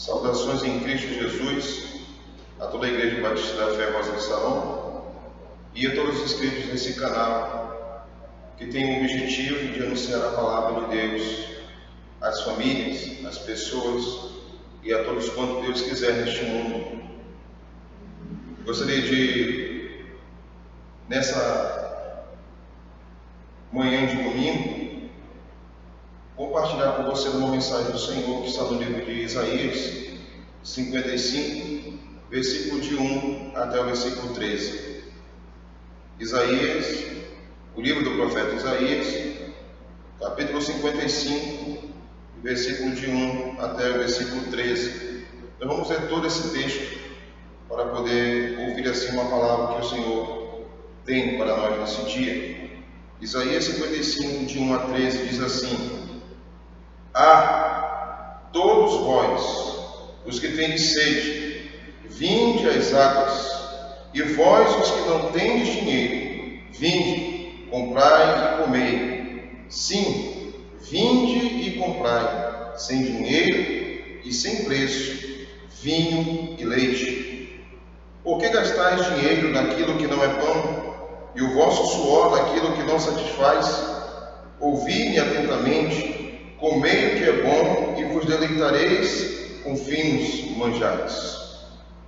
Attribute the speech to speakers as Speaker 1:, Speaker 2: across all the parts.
Speaker 1: Saudações em Cristo Jesus a toda a Igreja Batista da Fé Rosa de Saron e a todos os inscritos nesse canal que tem o objetivo de anunciar a palavra de Deus às famílias, às pessoas e a todos quanto Deus quiser neste mundo. Gostaria de, nessa manhã de domingo, compartilhar com você uma mensagem do Senhor que está no livro de Isaías 55, versículo de 1 até o versículo 13. Isaías, o livro do profeta Isaías, capítulo 55, versículo de 1 até o versículo 13. Então vamos ler todo esse texto para poder ouvir assim uma palavra que o Senhor tem para nós nesse dia. Isaías 55, de 1 a 13, diz assim: todos vós, os que tendes sede, vinde às águas, e vós, os que não tendes dinheiro, vinde, comprai e comei. Sim, vinde e comprai, sem dinheiro e sem preço, vinho e leite. Por que gastais dinheiro naquilo que não é pão, e o vosso suor naquilo que não satisfaz? Ouvi-me atentamente, comei o que é bom, e vos deleitareis com finos manjares.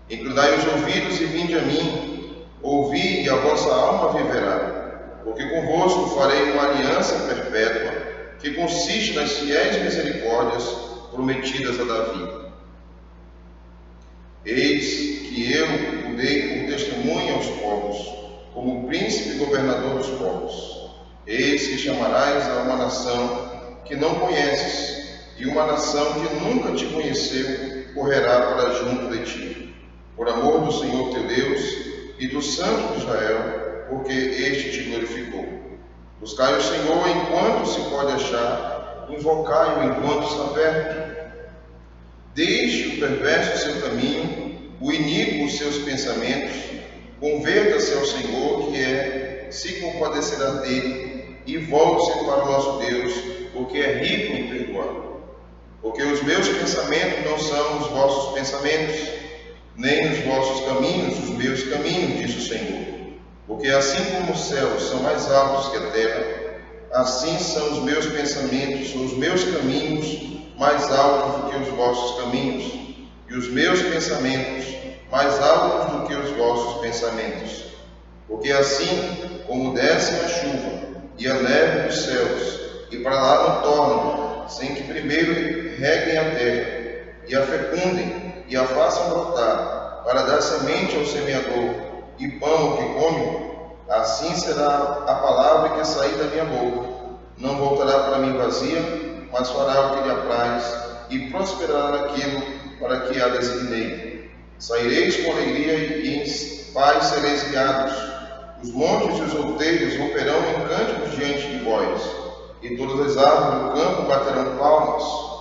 Speaker 1: Inclinai os ouvidos e vinde a mim, ouvi, e a vossa alma viverá. Porque convosco farei uma aliança perpétua, que consiste nas fiéis misericórdias prometidas a Davi. Eis que eu o dei por testemunha aos povos, como príncipe e governador dos povos. Eis que chamarás a uma nação que não conheces, e uma nação que nunca te conheceu correrá para junto de ti, por amor do Senhor teu Deus e do Santo de Israel, porque este te glorificou. Buscai o Senhor enquanto se pode achar, invocai-o enquanto está perto. Deixe o perverso seu caminho, o iníquo os seus pensamentos, converta-se ao Senhor, que se compadecerá dele, e volte-se para o nosso Deus, porque é rico em perdoar. Porque os meus pensamentos não são os vossos pensamentos, nem os vossos caminhos os meus caminhos, diz o Senhor. Porque assim como os céus são mais altos que a terra, assim são os meus pensamentos, os meus caminhos mais altos do que os vossos caminhos, e os meus pensamentos mais altos do que os vossos pensamentos. Porque assim como desce a chuva e a neve dos céus, e para lá não tornam, sem que primeiro reguem a terra, e a fecundem, e a façam brotar, para dar semente ao semeador, e pão ao que come, assim será a palavra que sair da minha boca. Não voltará para mim vazia, mas fará o que lhe apraz, e prosperará naquilo para que a designei. Saireis com alegria, e em paz sereis guiados. Os montes e os outeiros romperão em cânticos diante de vós, e todas as árvores do campo baterão palmas.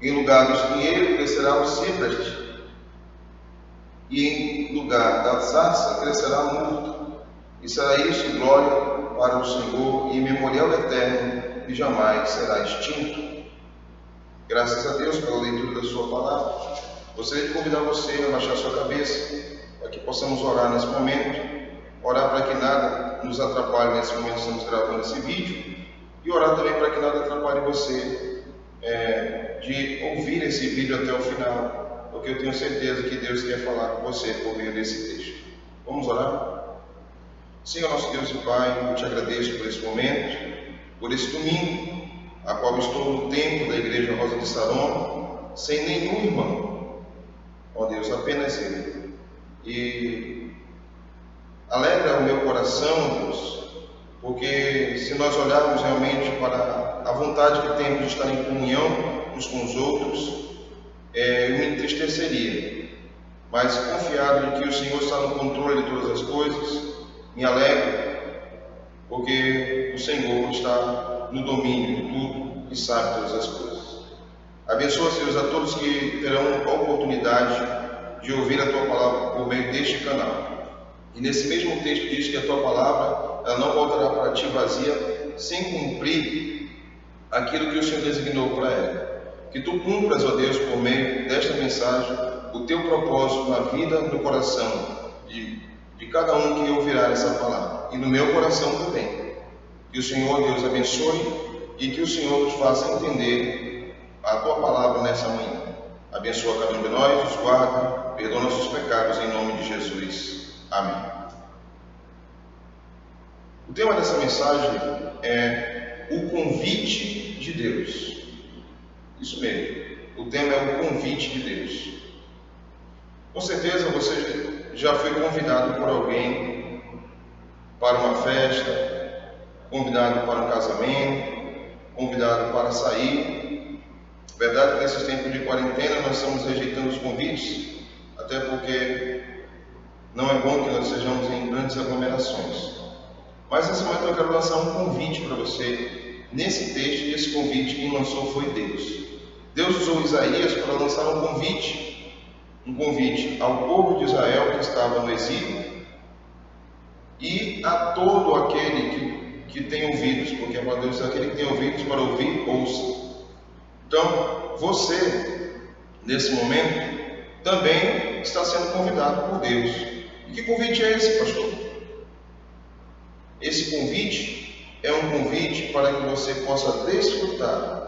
Speaker 1: Em lugar do espinheiro crescerá o cípreste, e em lugar da sarça crescerá o murto. E será isso glória para o Senhor, e memorial eterno, e jamais será extinto. Graças a Deus pela leitura da sua palavra. Gostaria de convidar você a abaixar sua cabeça, para que possamos orar nesse momento. Orar para que nada nos atrapalhe nesse momento que estamos gravando esse vídeo, e orar também para que nada atrapalhe você de ouvir esse vídeo até o final, porque eu tenho certeza que Deus quer falar com você por meio desse texto. Vamos orar? Senhor, nosso Deus e Pai, eu te agradeço por esse momento, por esse domingo, a qual estou no templo da Igreja Rosa de Saron, sem nenhum irmão, ó Deus, apenas eu. E alegra o meu coração, Deus, porque se nós olharmos realmente para a vontade que temos de estar em comunhão uns com os outros, eu me entristeceria. Mas confiado de que o Senhor está no controle de todas as coisas, me alegro, porque o Senhor está no domínio de tudo e sabe todas as coisas. Abençoa, Deus, a todos que terão a oportunidade de ouvir a Tua palavra por meio deste canal. E nesse mesmo texto diz que a Tua palavra ela não voltará para Ti vazia, sem cumprir aquilo que o Senhor designou para ela. que tu cumpras, ó Deus, por meio desta mensagem, o teu propósito na vida, no coração de cada um que ouvirá essa palavra, e no meu coração também. Que o Senhor, Deus, abençoe e que o Senhor nos faça entender a tua palavra nessa manhã. Abençoa cada um de nós, nos guarda, perdoa nossos pecados, em nome de Jesus. Amém. O tema dessa mensagem é o convite de Deus. Isso mesmo, o tema é o convite de Deus. Com certeza você já foi convidado por alguém para uma festa, convidado para um casamento, convidado para sair. Verdade que nesses tempos de quarentena nós estamos rejeitando os convites, até porque não é bom que nós sejamos em grandes aglomerações. Mas nesse momento eu quero lançar um convite para você. Nesse texto, e esse convite quem lançou foi Deus. Deus usou Isaías para lançar um convite ao povo de Israel que estava no exílio e a todo aquele que tem ouvidos, porque a palavra de Deus diz: aquele que tem ouvidos para ouvir, ouça. Então, você, nesse momento, também está sendo convidado por Deus. E que convite é esse, pastor? Esse convite é um convite para que você possa desfrutar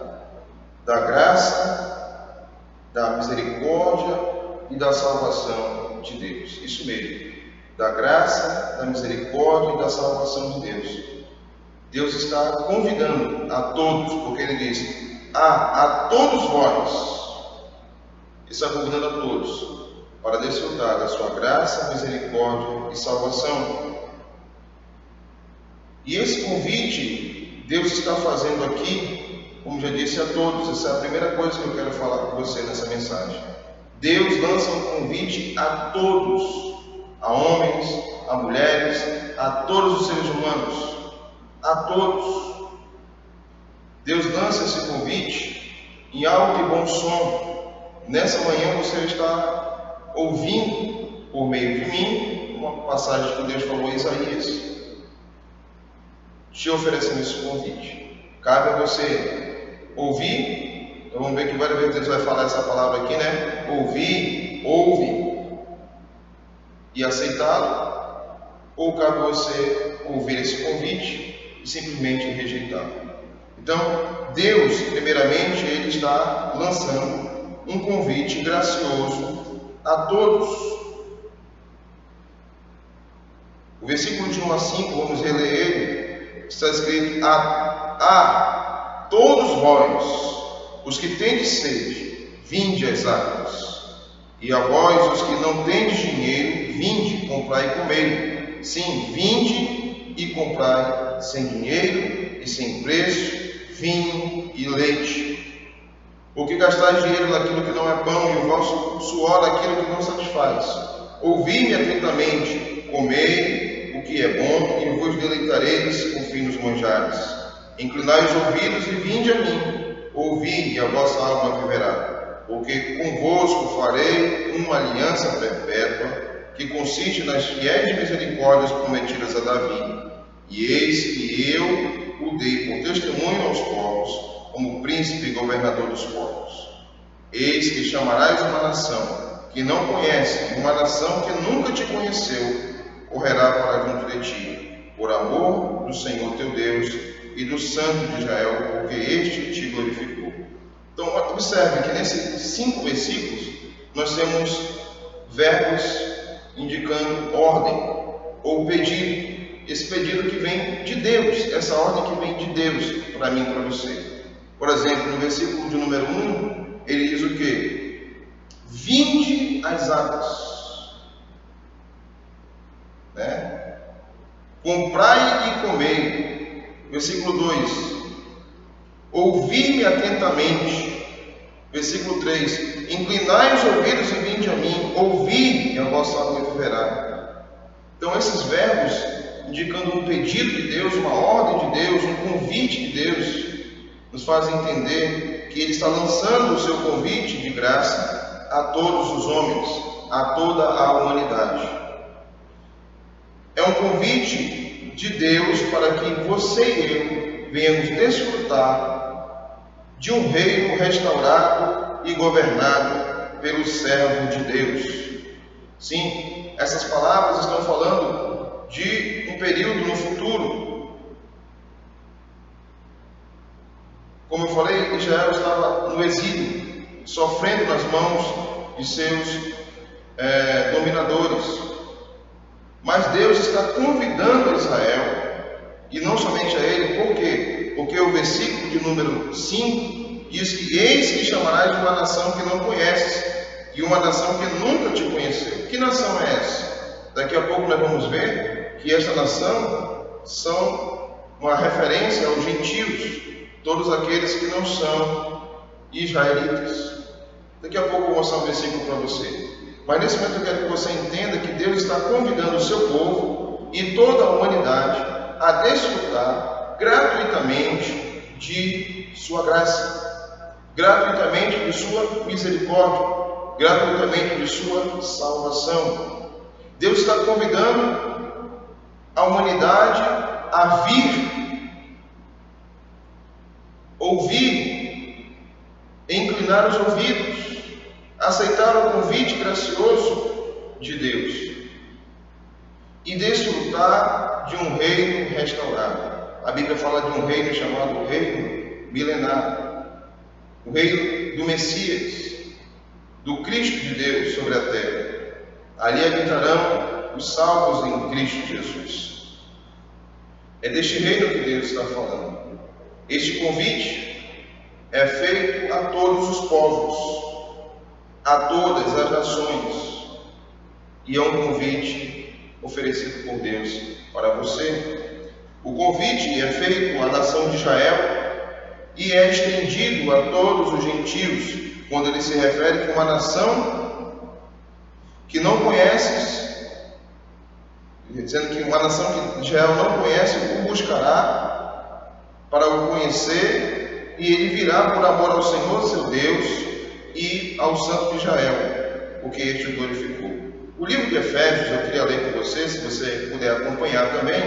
Speaker 1: da graça, da misericórdia e da salvação de Deus. Isso mesmo, da graça, da misericórdia e da salvação de Deus. Deus está convidando a todos, porque Ele diz: a todos vós, Ele está convidando a todos para desfrutar da sua graça, misericórdia e salvação. E esse convite Deus está fazendo aqui, como já disse, a todos. Essa é a primeira coisa que eu quero falar com você nessa mensagem. Deus lança um convite a todos, a homens, a mulheres, a todos os seres humanos, a todos. Deus lança esse convite em alto e bom som. Nessa manhã você está ouvindo, por meio de mim, uma passagem que Deus falou em Isaías, te oferecendo esse convite. Cabe a você ouvir. Então vamos ver que várias vezes Deus vai falar essa palavra aqui, né? Ouvir, ouve e aceitá-lo, ou cabe a você ouvir esse convite e simplesmente rejeitá-lo. Então, Deus, primeiramente, Ele está lançando um convite gracioso a todos. O versículo de 1 a 5, vamos reler ele. Está escrito: a todos vós, os que tendes sede, vinde às águas, e a vós, os que não tendes dinheiro, vinde, comprai e comei. Sim, vinde e comprai sem dinheiro e sem preço vinho e leite. Porque gastais dinheiro naquilo que não é pão, e o vosso suor naquilo que não satisfaz. Ouvi-me atentamente, comei o que é bom, e vos deleitareis com finos manjares. Inclinai os ouvidos e vinde a mim. Ouvi, e a vossa alma viverá. Porque convosco farei uma aliança perpétua, que consiste nas fiéis misericórdias prometidas a Davi. E eis que eu o dei por testemunho aos povos, como príncipe e governador dos povos. Eis que chamarás uma nação que não conhece, uma nação que nunca te conheceu, correrá para junto de ti, por amor do Senhor teu Deus e do Santo de Israel, porque este te glorificou. Então, observe que nesses 5 versículos nós temos verbos indicando ordem ou pedido. Esse pedido que vem de Deus, essa ordem que vem de Deus para mim e para você. Por exemplo, no versículo de número 1, ele diz o quê? Vinde às águas, né? Comprai e comei. Versículo 2, ouvi-me atentamente. Versículo 3, inclinai os ouvidos e vinde a mim, ouvi e a vossa alma viverá. Então esses verbos indicando um pedido de Deus, uma ordem de Deus, um convite de Deus, nos fazem entender que Ele está lançando o seu convite de graça a todos os homens, a toda a humanidade. É um convite de Deus para que você e eu venhamos desfrutar de um reino restaurado e governado pelo servo de Deus. Sim, essas palavras estão falando de um período no futuro. Como eu falei, Israel estava no exílio, sofrendo nas mãos de seus dominadores. Mas Deus está convidando Israel, e não somente a ele. Por quê? Porque o versículo de número 5 diz que eis que chamarás de uma nação que não conheces, e uma nação que nunca te conheceu. Que nação é essa? Daqui a pouco nós vamos ver que esta nação são uma referência aos gentios, todos aqueles que não são israelitas. Daqui a pouco eu vou mostrar um versículo para você. Mas nesse momento eu quero que você entenda que Deus está convidando o seu povo e toda a humanidade a desfrutar gratuitamente de sua graça, gratuitamente de sua misericórdia, gratuitamente de sua salvação. Deus está convidando a humanidade a vir, ouvir, inclinar os ouvidos, aceitar o convite gracioso de Deus e desfrutar de um reino restaurado. A Bíblia fala de um reino chamado reino milenário, o reino do Messias, do Cristo de Deus sobre a terra. Ali habitarão os salvos em Cristo Jesus. É deste reino que Deus está falando. Este convite é feito a todos os povos, a todas as nações, e é um convite oferecido por Deus para você. O convite é feito à nação de Israel e é estendido a todos os gentios, quando ele se refere a uma nação que não conheces, dizendo que uma nação que Israel não conhece, o buscará para o conhecer, e ele virá por amor ao Senhor seu Deus e ao Santo de Israel, porque este o glorificou. O livro de Efésios, eu queria ler com você, se você puder acompanhar também,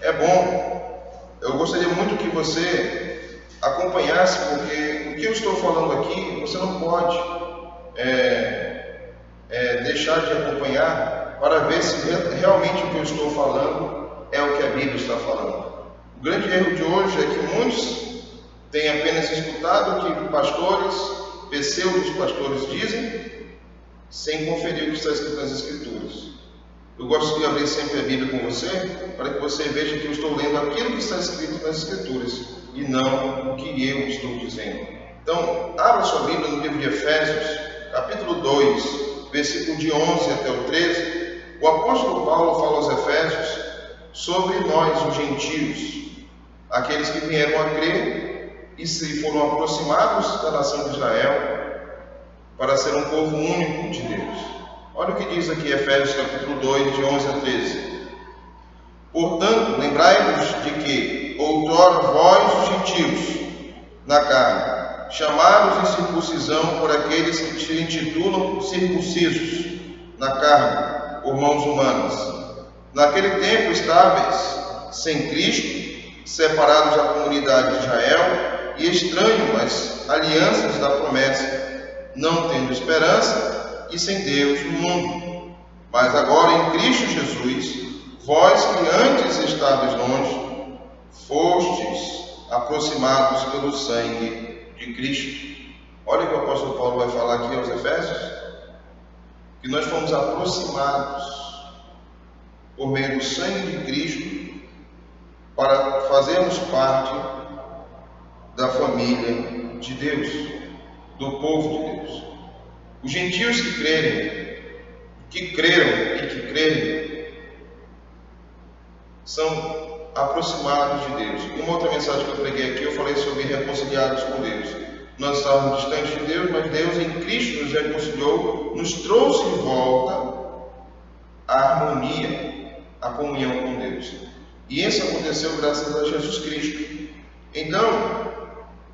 Speaker 1: é bom. Eu gostaria muito que você acompanhasse, porque o que eu estou falando aqui, você não pode deixar de acompanhar para ver se realmente o que eu estou falando é o que a Bíblia está falando. O grande erro de hoje é que muitos têm apenas escutado o que pastores, pseudos pastores dizem, sem conferir o que está escrito nas Escrituras. Eu gosto de abrir sempre a Bíblia com você, para que você veja que eu estou lendo aquilo que está escrito nas Escrituras, e não o que eu estou dizendo. Então, abra sua Bíblia no livro de Efésios, capítulo 2, versículo de 11 até o 13. O apóstolo Paulo fala aos Efésios sobre nós, os gentios, aqueles que vieram a crer e se foram aproximados da nação de Israel, para ser um povo único de Deus. Olha o que diz aqui Efésios capítulo 2, de 11 a 13. Portanto, lembrai-vos de que outrora vós, os gentios, na carne, chamados em circuncisão por aqueles que se intitulam circuncisos, na carne, por mãos humanas. Naquele tempo estáveis, sem Cristo, separados da comunidade de Israel e estranhos às alianças da promessa, não tendo esperança e sem Deus no mundo. Mas agora em Cristo Jesus, vós que antes estáveis longe, fostes aproximados pelo sangue de Cristo. Olha o que o apóstolo Paulo vai falar aqui aos Efésios, que nós fomos aproximados por meio do sangue de Cristo para fazermos parte da família de Deus, do povo de Deus. Os gentios que creram e que creem, são aproximados de Deus. Uma outra mensagem que eu preguei aqui, eu falei sobre reconciliados com Deus. Nós estávamos distantes de Deus, mas Deus em Cristo nos reconciliou, nos trouxe de volta a harmonia, a comunhão com Deus. E isso aconteceu graças a Jesus Cristo. Então,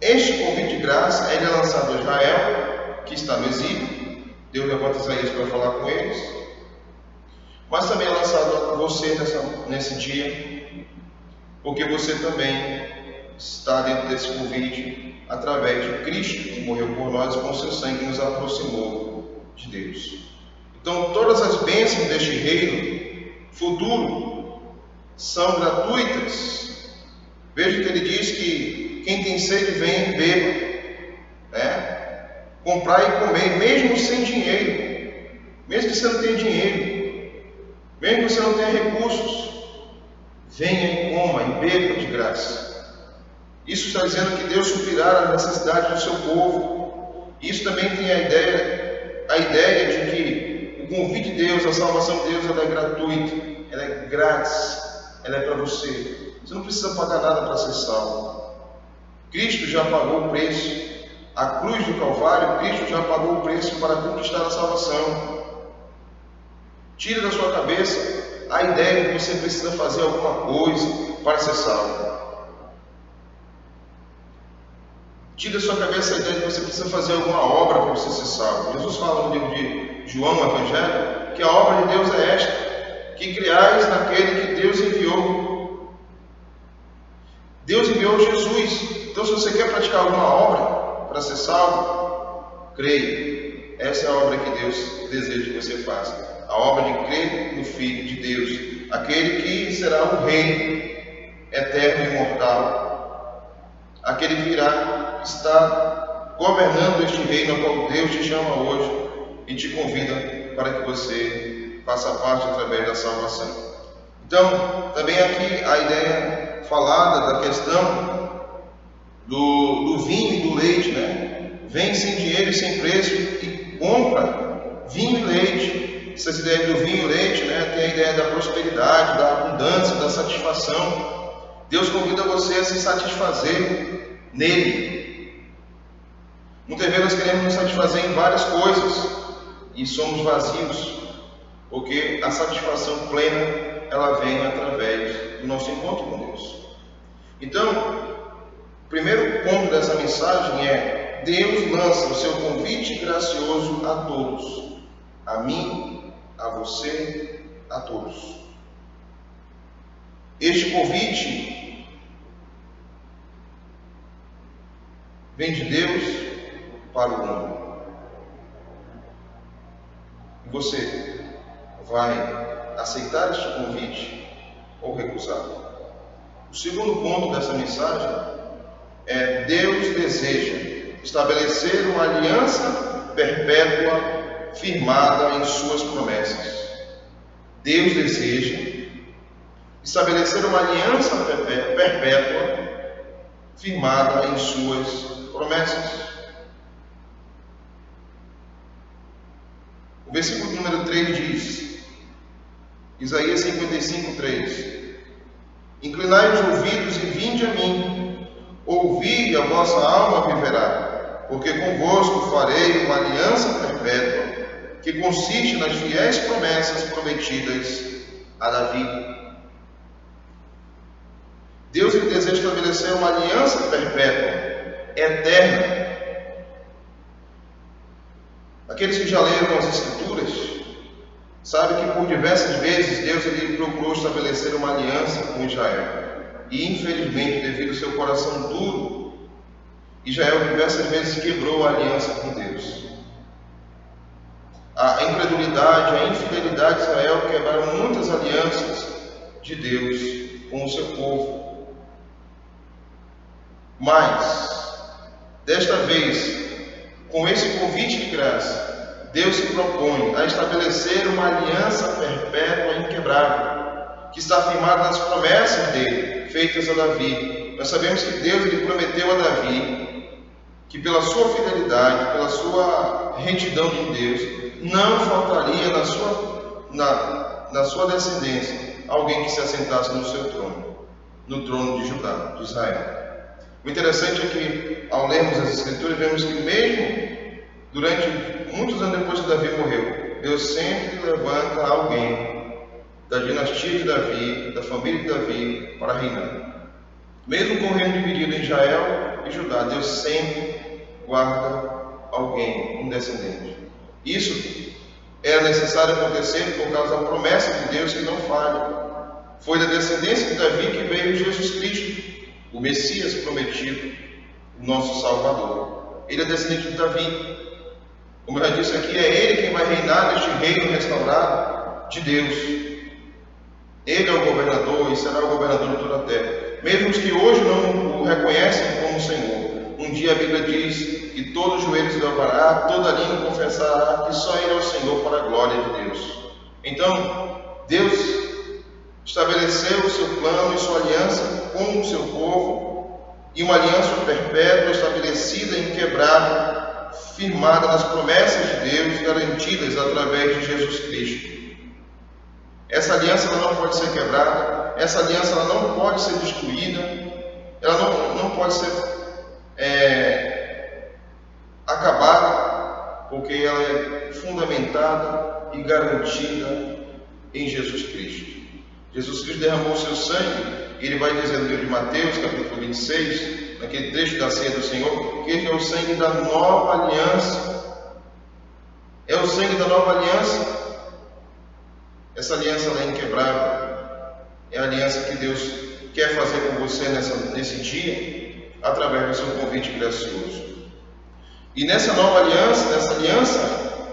Speaker 1: este convite de graça ele é lançado a Israel, que está no exílio. Deus levanta Isaías para falar com eles. Mas também é lançado a você nesse dia, porque você também está dentro desse convite através de Cristo, que morreu por nós com seu sangue, que nos aproximou de Deus. Então, todas as bênçãos deste reino futuro são gratuitas. Veja que ele diz que quem tem sede vem e beba, né? Comprar e comer, mesmo sem dinheiro, mesmo que você não tenha dinheiro, mesmo que você não tenha recursos, venha e coma e beba de graça. Isso está dizendo que Deus suprirá a necessidade do seu povo. Isso também tem a ideia de que o convite de Deus, a salvação de Deus, ela é gratuita, ela é grátis, ela é para você. Você não precisa pagar nada para ser salvo. Cristo já pagou o preço. A cruz do Calvário, Cristo já pagou o preço para conquistar a salvação. Tire da sua cabeça a ideia de que você precisa fazer alguma coisa para ser salvo. Tire da sua cabeça a ideia de que você precisa fazer alguma obra para você ser salvo. Jesus fala no livro de João, no Evangelho, que a obra de Deus é esta: que criais naquele que Deus enviou. Deus enviou Jesus. Então, se você quer praticar alguma obra para ser salvo, creia. Essa é a obra que Deus deseja que você faça. A obra de crer no Filho de Deus, aquele que será o Rei eterno e imortal, aquele que virá estar governando este reino ao qual Deus te chama hoje e te convida para que você faça parte através da salvação. Então, também aqui a ideia falada da questão do vinho e do leite, né? Vem sem dinheiro e sem preço e compra vinho e leite. Essa ideia do vinho e leite, né, tem a ideia da prosperidade, da abundância, da satisfação. Deus convida você a se satisfazer nele. Muitas vezes nós queremos nos satisfazer em várias coisas e somos vazios, porque a satisfação plena, ela vem através do nosso encontro com Deus. Então, o primeiro ponto dessa mensagem é: Deus lança o seu convite gracioso a todos, a mim, a você, a todos. Este convite vem de Deus para o mundo. E você vai aceitar este convite ou recusá-lo? O segundo ponto dessa mensagem é: Deus deseja estabelecer uma aliança perpétua firmada em suas promessas. Deus deseja estabelecer uma aliança perpétua firmada em suas promessas. O versículo número 3 diz, Isaías 55:3: Inclinai os ouvidos e vinde a mim, ouvi e a vossa alma viverá, porque convosco farei uma aliança perpétua, que consiste nas fiéis promessas prometidas a Davi. Deus deseja estabelecer uma aliança perpétua, eterna. Aqueles que já leram as Escrituras sabem que por diversas vezes Deus procurou estabelecer uma aliança com Israel. E infelizmente, devido ao seu coração duro, Israel diversas vezes quebrou a aliança com Deus. A incredulidade, a infidelidade de Israel quebraram muitas alianças de Deus com o seu povo. Mas, desta vez, com esse convite de graça, Deus se propõe a estabelecer uma aliança perpétua e inquebrável, que está firmada nas promessas dele, feitas a Davi. Nós sabemos que Deus lhe prometeu a Davi que pela sua fidelidade, pela sua retidão em Deus, não faltaria na sua descendência alguém que se assentasse no seu trono, no trono de Judá, de Israel. O interessante é que, ao lermos as Escrituras, vemos que mesmo durante muitos anos depois que Davi morreu, Deus sempre levanta alguém da dinastia de Davi, da família de Davi, para reinar. Mesmo com o reino dividido em Israel e Judá, Deus sempre guarda alguém, um descendente. Isso era necessário acontecer por causa da promessa de Deus que não falha. Foi da descendência de Davi que veio Jesus Cristo, o Messias prometido. o nosso Salvador. Ele é descendente de Davi. Como eu já disse aqui, é Ele quem vai reinar neste reino restaurado de Deus. Ele é o governador e será o governador de toda a terra. Mesmo os que hoje não o reconhecem como Senhor, um dia a Bíblia diz que todo joelho se dobrará, toda língua confessará que só Ele é o Senhor para a glória de Deus. Então, Deus estabeleceu o seu plano e sua aliança com o seu povo, e uma aliança perpétua, estabelecida, inquebrável, firmada nas promessas de Deus, garantidas através de Jesus Cristo. Essa aliança ela não pode ser quebrada, essa aliança ela não pode ser destruída, ela não pode ser acabada, porque ela é fundamentada e garantida em Jesus Cristo. Jesus Cristo derramou o seu sangue, e ele vai dizer no livro de Mateus, capítulo 26, naquele trecho da ceia do Senhor, que ele é o sangue da nova aliança. É o sangue da nova aliança. Essa aliança ela é inquebrável. É a aliança que Deus quer fazer com você nesse dia, através do seu convite gracioso. E nessa nova aliança, nessa aliança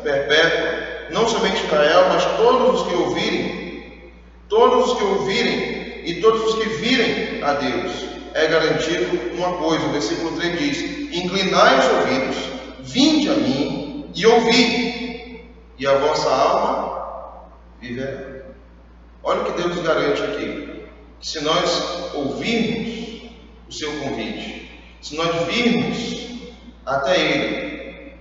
Speaker 1: perpétua, não somente Israel, mas todos os que ouvirem e todos os que virem a Deus, é garantido uma coisa. O versículo 3 diz: inclinai os ouvidos, vinde a mim e ouvi, e a vossa alma viverá. Olha o que Deus garante aqui: que se nós ouvirmos o seu convite, se nós virmos até Ele,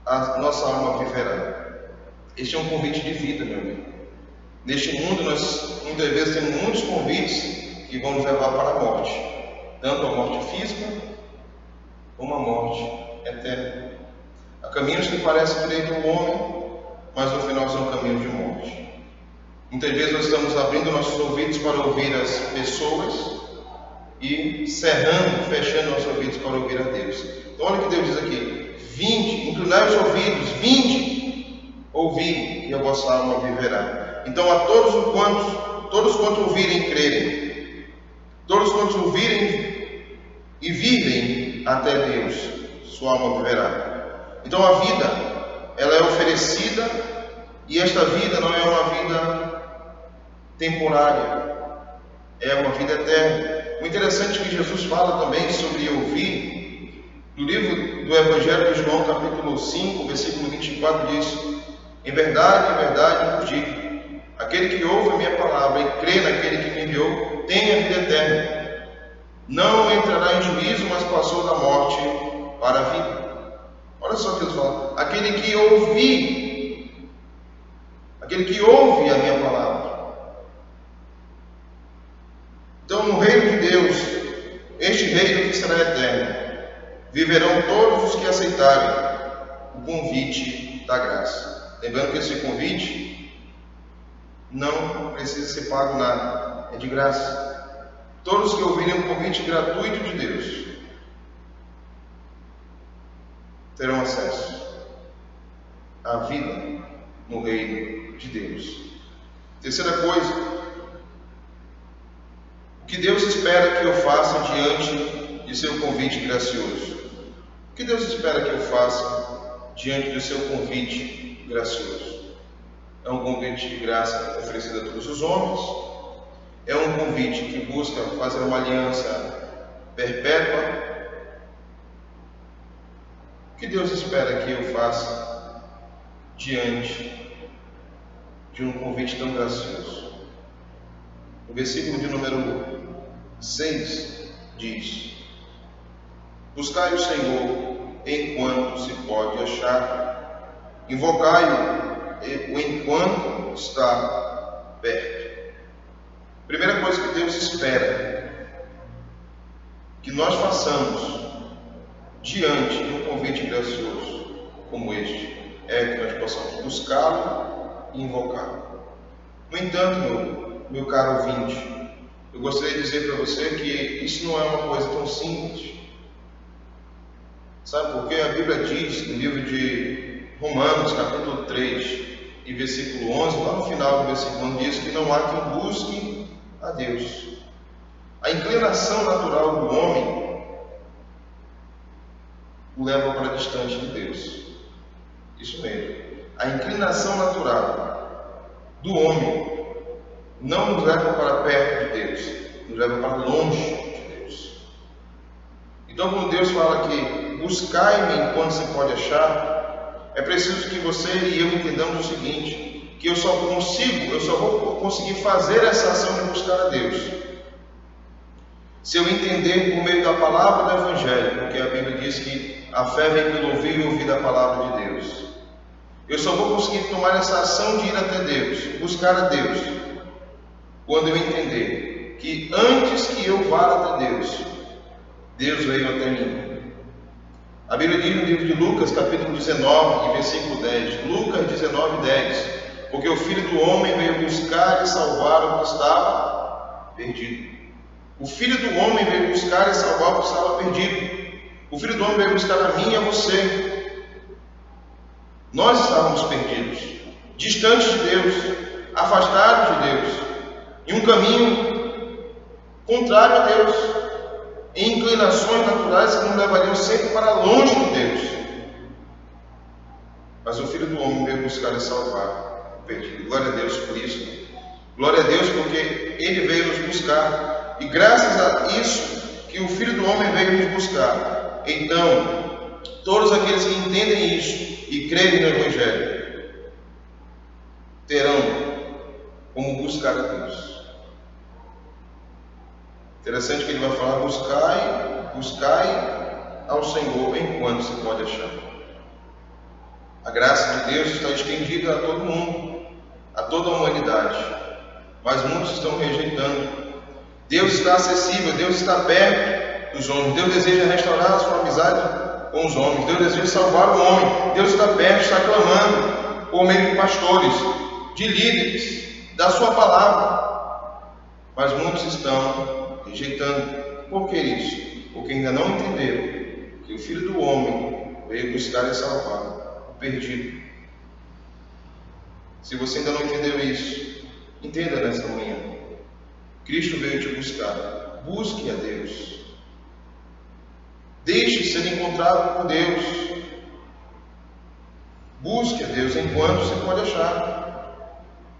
Speaker 1: a nossa alma viverá. Este é um convite de vida, meu amigo. Neste mundo, nós muitas vezes temos muitos convites que vão nos levar para a morte, tanto a morte física como a morte eterna. Há caminhos que parecem direito ao homem, mas no final são caminhos de morte. Muitas vezes nós estamos abrindo nossos ouvidos para ouvir as pessoas e fechando nossos ouvidos para ouvir a Deus. Então olha o que Deus diz aqui: vinde, inclinai os ouvidos, vinde, ouvi, e a vossa alma viverá. Então a todos quantos ouvirem e crerem, todos quantos ouvirem e virem até Deus, sua alma viverá. Então a vida, ela é oferecida, e esta vida não é uma vida temporária, é uma vida eterna. O interessante é que Jesus fala também sobre ouvir. No livro do Evangelho de João, capítulo 5, versículo 24, diz: em verdade vos digo, aquele que ouve a minha palavra e crê naquele que me enviou, tem a vida eterna. Não entrará em juízo, mas passou da morte para a vida. Olha só o que Deus fala: aquele que ouve a minha palavra. Então, no reino de Deus, este reino que será eterno, viverão todos os que aceitarem o convite da graça. Lembrando que esse convite não precisa ser pago nada, é de graça. Todos que ouvirem o convite gratuito de Deus terão acesso à vida no reino de Deus. Terceira coisa, o que Deus espera que eu faça diante de seu convite gracioso? O que Deus espera que eu faça diante do seu convite gracioso? É um convite de graça oferecido a todos os homens, é um convite que busca fazer uma aliança perpétua. O que Deus espera que eu faça diante de um convite tão gracioso? O versículo de número 6 diz: buscai o Senhor enquanto se pode achar, invocai-o enquanto está perto. Primeira coisa que Deus espera que nós façamos diante de um convite gracioso como este é que nós possamos buscá-lo e invocá-lo. No entanto, meu caro ouvinte, eu gostaria de dizer para você que isso não é uma coisa tão simples. Sabe por quê? A Bíblia diz no livro de Romanos, capítulo 3 e versículo 11, lá no final do versículo 11, diz que não há quem busque a Deus. A inclinação natural do homem o leva para distante de Deus. Isso mesmo. A inclinação natural do homem não nos leva para perto de Deus, nos leva para longe de Deus. Então, quando Deus fala que buscai-me enquanto se pode achar, é preciso que você e eu entendamos o seguinte, que eu só vou conseguir fazer essa ação de buscar a Deus se eu entender por meio da palavra do Evangelho, porque a Bíblia diz que a fé vem pelo ouvir e ouvir a palavra de Deus. Eu só vou conseguir tomar essa ação de ir até Deus, buscar a Deus, quando eu entender que antes que eu vá até Deus, Deus veio até mim. A Bíblia diz no livro de Lucas, capítulo 19, versículo 10, Lucas 19, 10, porque o Filho do Homem veio buscar e salvar o que estava perdido. O Filho do Homem veio buscar e salvar o que estava perdido. O Filho do Homem veio buscar a mim e a você. Nós estávamos perdidos, distantes de Deus, afastados de Deus, em um caminho contrário a Deus, em inclinações naturais que nos levariam sempre para longe de Deus. Mas o Filho do Homem veio buscar e salvar o perdido. Glória a Deus por isso. Glória a Deus porque Ele veio nos buscar. E graças a isso que o Filho do Homem veio nos buscar, então todos aqueles que entendem isso e creem no Evangelho terão como buscar a Deus. Interessante que ele vai falar: buscai ao Senhor enquanto se pode achar. A graça de Deus está estendida a todo mundo, a toda a humanidade, mas muitos estão rejeitando. Deus está acessível, Deus está perto dos homens. Deus deseja restaurar a sua amizade com os homens. Deus deseja salvar o homem. Deus está perto, está clamando por meio de pastores, de líderes, da sua palavra. Mas muitos estão rejeitando. Por que isso? Porque ainda não entenderam que o Filho do Homem veio buscar e salvar o perdido. Se você ainda não entendeu isso, entenda nessa manhã. Cristo veio te buscar. Busque a Deus. Deixe ser encontrado por Deus. Busque a Deus enquanto se pode achar.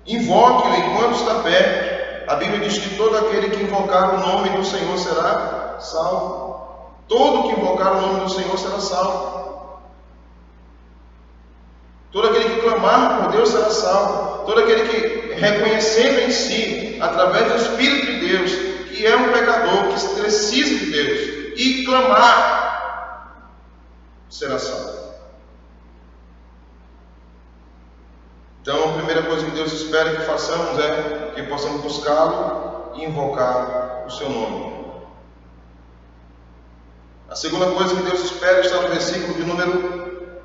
Speaker 1: Invoque-o enquanto está perto. A Bíblia diz que todo aquele que invocar o nome do Senhor será salvo. Todo que invocar o nome do Senhor será salvo. Todo aquele que clamar por Deus será salvo. Todo aquele que reconhecendo em si, através do Espírito de Deus, que é um pecador, que precisa de Deus, e clamar, será salvo. Então, a primeira coisa que Deus espera que façamos é que possamos buscá-lo e invocar o seu nome. A segunda coisa que Deus espera está no versículo de número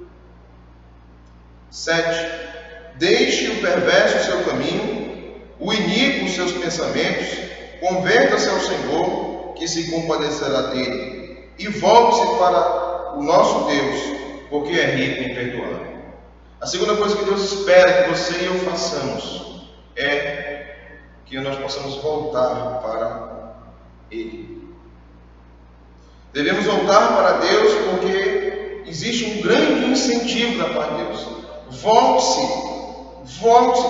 Speaker 1: 7. Deixe o perverso o seu caminho, o iníquo os seus pensamentos, converta-se ao Senhor, que se compadecerá dele, e volte-se para o nosso Deus, porque é rico em perdoar. A segunda coisa que Deus espera que você e eu façamos é que nós possamos voltar para Ele. Devemos voltar para Deus porque existe um grande incentivo da parte de Deus. Volte-se,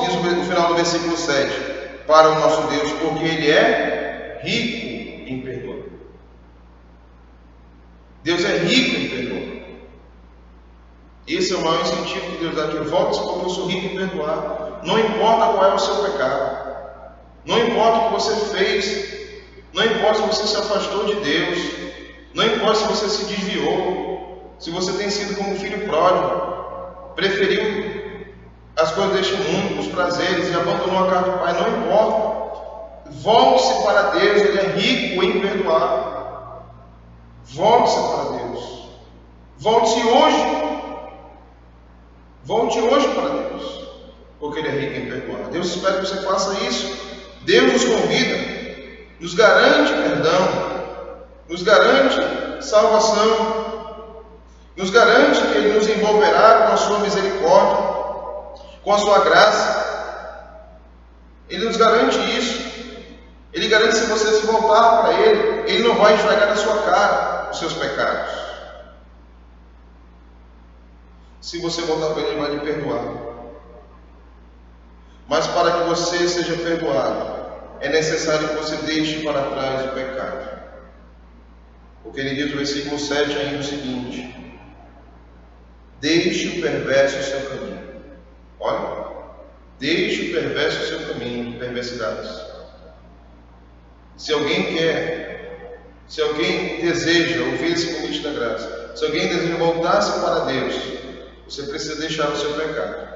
Speaker 1: diz no final do versículo 7, para o nosso Deus, porque Ele é rico em perdoar. Deus é rico em perdoar. Esse é o maior incentivo que Deus dá aqui. Volte-se porque eu sou rico em perdoar. Não importa qual é o seu pecado. Não importa o que você fez. Não importa se você se afastou de Deus. Não importa se você se desviou. Se você tem sido como um filho pródigo. Preferiu as coisas deste mundo, os prazeres, e abandonou a casa do Pai. Não importa. Volte-se para Deus. Ele é rico em perdoar. Volte-se para Deus. Volte-se hoje. Volte hoje para Deus, porque Ele é rico em perdoar. Deus espera que você faça isso. Deus nos convida, nos garante perdão, nos garante salvação, nos garante que Ele nos envolverá com a sua misericórdia, com a sua graça. Ele nos garante isso. Ele garante que se você se voltar para Ele, Ele não vai esfregar na sua cara os seus pecados. Se você voltar para Ele, Ele vai lhe perdoar. Mas para que você seja perdoado, é necessário que você deixe para trás o pecado. Porque Ele diz no versículo 7 ainda o seguinte: deixe o perverso o seu caminho. Olha, deixe o perverso o seu caminho de perversidades. Se alguém deseja ouvir esse convite da graça, se alguém deseja voltar-se para Deus, você precisa deixar o seu pecado.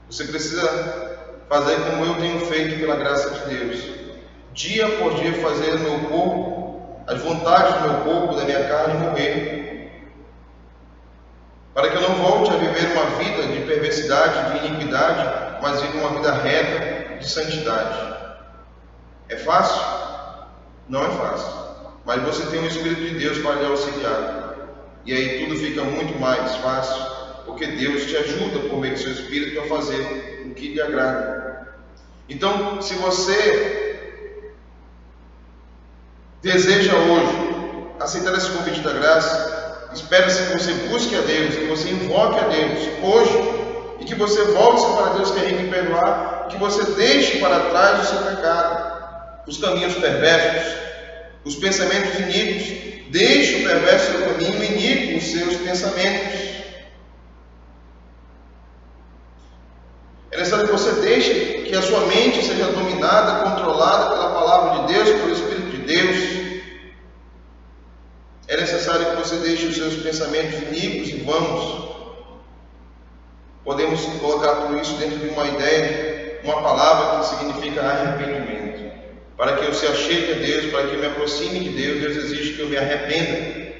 Speaker 1: Você precisa fazer como eu tenho feito pela graça de Deus. Dia por dia fazer o meu corpo, as vontades do meu corpo, da minha carne morrer. Para que eu não volte a viver uma vida de perversidade, de iniquidade, mas viva uma vida reta de santidade. É fácil? Não é fácil. Mas você tem o Espírito de Deus para lhe auxiliar. E aí tudo fica muito mais fácil, porque Deus te ajuda por meio do seu Espírito a fazer o que lhe agrada. Então, se você deseja hoje aceitar esse convite da graça, espera-se que você busque a Deus, que você invoque a Deus hoje, e que você volte para Deus que é rico em perdoar, que você deixe para trás o seu pecado, os caminhos perversos, os pensamentos iníquos. Deixe o perverso seu caminho e iníquo os seus pensamentos. É necessário que você deixe que a sua mente seja dominada, controlada pela palavra de Deus, pelo Espírito de Deus. É necessário que você deixe os seus pensamentos iníquos e vãos. Podemos colocar tudo isso dentro de uma ideia, uma palavra que significa arrependimento. Para que eu se achegue a Deus, para que eu me aproxime de Deus, Deus exige que eu me arrependa.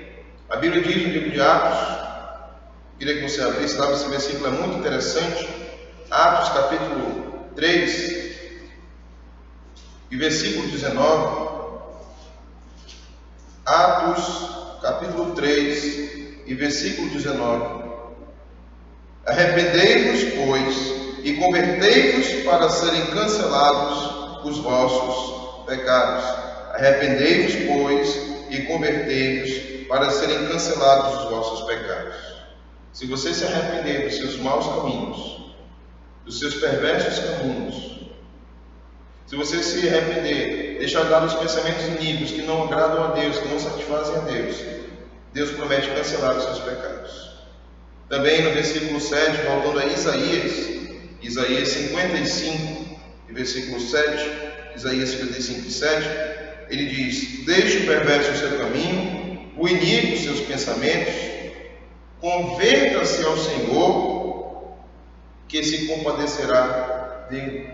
Speaker 1: A Bíblia diz no livro de Atos, queria que você abrisse lá, esse versículo é muito interessante. Atos capítulo 3 e versículo 19. Atos capítulo 3 e versículo 19. Arrependei-vos, pois, e convertei-vos para serem cancelados os vossos pecados. Arrependei-vos, pois, e convertei-vos para serem cancelados os vossos pecados. Se você se arrepender dos seus maus caminhos, dos seus perversos caminhos, se você se arrepender, deixar de lado os pensamentos iníquos que não agradam a Deus, que não satisfazem a Deus, Deus promete cancelar os seus pecados. Também no versículo 7, voltando a Isaías 55, versículo 7, Isaías 55, 7, ele diz: deixe o perverso o seu caminho, o iníquo os seus pensamentos, converta-se ao Senhor, que se compadecerá dele.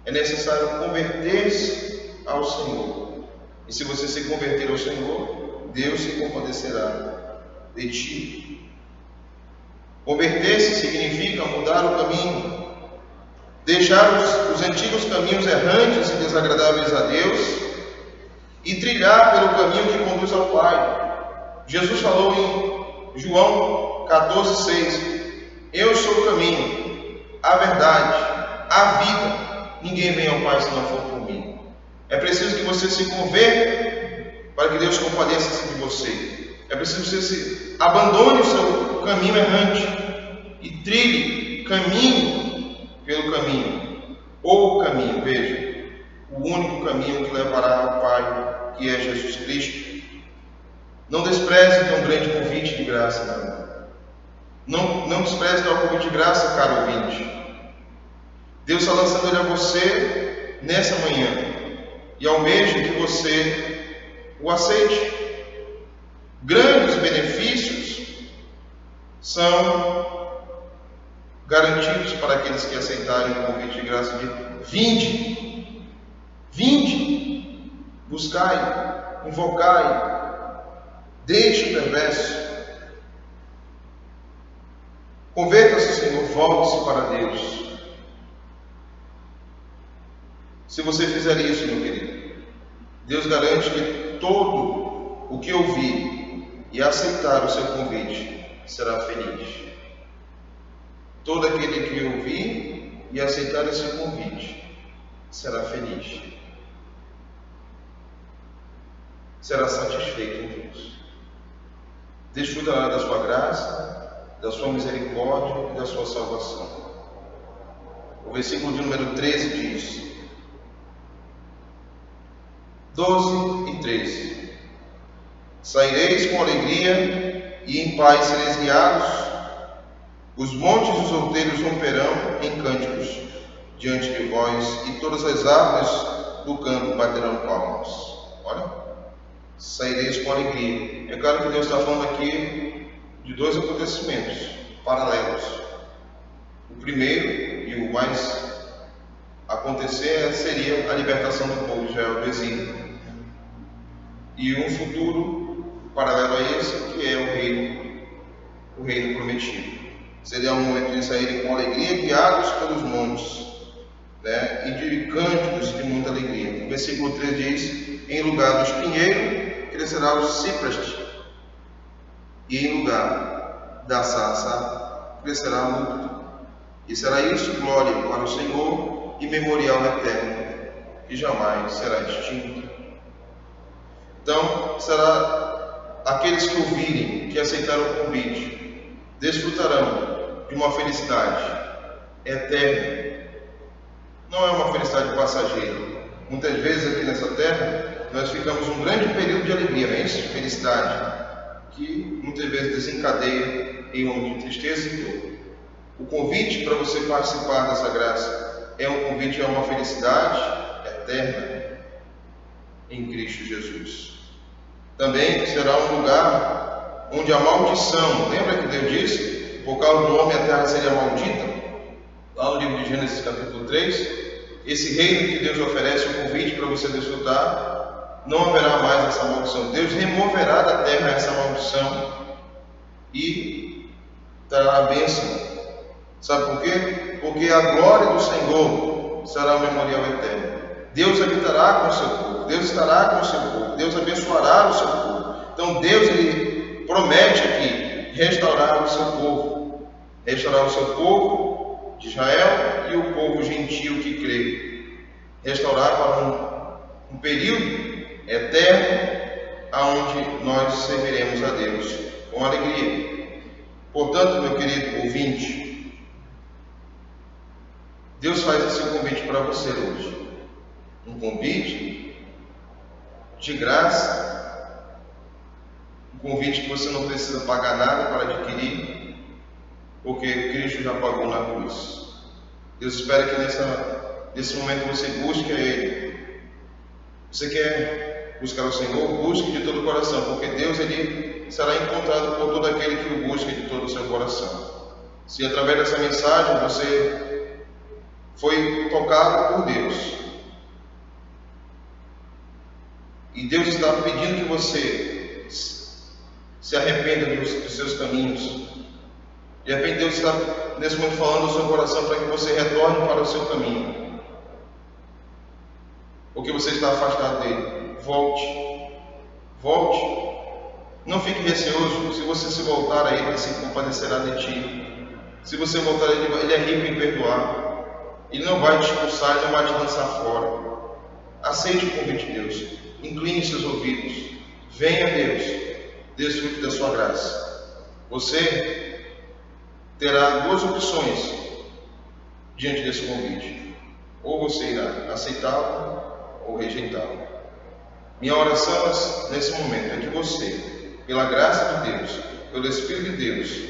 Speaker 1: É necessário converter-se ao Senhor. E se você se converter ao Senhor, Deus se compadecerá de ti. Converter-se significa mudar o caminho, deixar os antigos caminhos errantes e desagradáveis a Deus e trilhar pelo caminho que conduz ao Pai. Jesus falou em João 14,6: eu sou o caminho, a verdade, a vida. Ninguém vem ao Pai se não for por mim. É preciso que você se converta para que Deus compadeça de você. É preciso que você abandone o seu caminho errante e trilhe caminho pelo caminho. O caminho, veja, o único caminho que levará ao Pai, que é Jesus Cristo. Não despreze tão grande convite de graça, não despreze o convite de graça, caro ouvinte. Deus está lançando ele a você nessa manhã e almeja que você o aceite. Grandes benefícios são garantidos para aqueles que aceitarem o convite de graça de vinde, buscai, invocai, deixe o perverso, converta-se, Senhor, volte-se para Deus. Se você fizer isso, meu querido, Deus garante que todo o que ouvir e aceitar o seu convite será feliz. Todo aquele que ouvir e aceitar esse convite será feliz. Será satisfeito em Deus. Desfrutará da sua graça, da sua misericórdia e da sua salvação. O versículo de número 13 diz, 12 e 13: Saireis com alegria e em paz sereis guiados, os montes e os outeiros romperão em cânticos diante de vós, e todas as árvores do campo baterão palmas. Olha, saireis com alegria. É claro que Deus está falando aqui de dois acontecimentos paralelos. O primeiro e o mais acontecer seria a libertação do povo de Israel do exílio, e um futuro paralelo a esse, que é o reino prometido. Seria um momento de saírem com alegria, guiados pelos montes, e de cânticos de muita alegria. O versículo 3 diz: em lugar do espinheiro crescerá o cipreste, e em lugar da sarça crescerá a murta. E será isso glória para o Senhor e memorial eterno, que jamais será extinto. Então, será aqueles que ouvirem, que aceitaram o convite, desfrutarão de uma felicidade eterna. Não é uma felicidade passageira. Muitas vezes aqui nessa terra, nós ficamos um grande período de alegria, não é isso? De felicidade, que muitas vezes desencadeia em um momento de tristeza e dor. O convite para você participar dessa graça é um convite a uma felicidade eterna em Cristo Jesus. Também será um lugar onde a maldição, lembra que Deus disse, por causa do homem a terra seria maldita? Lá no livro de Gênesis capítulo 3, esse reino que Deus oferece, o convite para você desfrutar, não haverá mais essa maldição. Deus removerá da terra essa maldição e trará a bênção. Sabe por quê? Porque a glória do Senhor será o memorial eterno. Deus habitará com o seu povo, Deus estará com o seu povo, Deus abençoará o seu povo. Então Deus, Ele promete aqui restaurar o seu povo, de Israel e o povo gentio que crê, restaurar para um período eterno, aonde nós serviremos a Deus com alegria. Portanto, meu querido ouvinte, Deus faz esse convite para você hoje, um convite de graça, um convite que você não precisa pagar nada para adquirir, porque Cristo já pagou na cruz. Deus espera que nesse momento você busque a Ele. Você quer buscar o Senhor? Busque de todo o coração, porque Deus, Ele será encontrado por todo aquele que o busque de todo o seu coração. Se através dessa mensagem você foi tocado por Deus, e Deus está pedindo que você se arrependa dos seus caminhos. De repente Deus está nesse momento falando no seu coração para que você retorne para o seu caminho, porque você está afastado dele. Volte, não fique receoso. Se você se voltar a Ele, Ele se compadecerá de ti. Se você voltar a Ele, Ele é rico em perdoar. Ele não vai te expulsar, Ele não vai te lançar fora. Aceite o convite de Deus, incline seus ouvidos, venha a Deus, desfrute da sua graça. Você terá duas opções diante desse convite: ou você irá aceitá-lo ou rejeitá-lo. Minha oração nesse momento é que você, pela graça de Deus, pelo Espírito de Deus,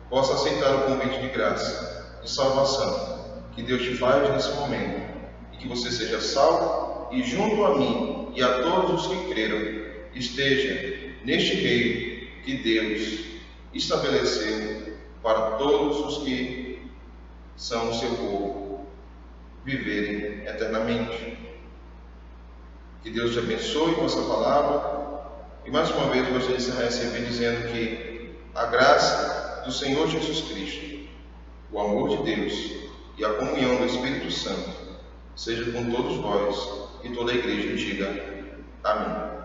Speaker 1: possa aceitar o convite de graça, de salvação que Deus te faz nesse momento, e que você seja salvo e junto a mim e a todos os que creram, esteja neste reino que Deus estabeleceu para todos os que são o seu povo viverem eternamente. Que Deus te abençoe com essa palavra, e mais uma vez gostaria de encerrar esse vídeo dizendo que a graça do Senhor Jesus Cristo, o amor de Deus e a comunhão do Espírito Santo seja com todos vós, e toda a igreja diga amém.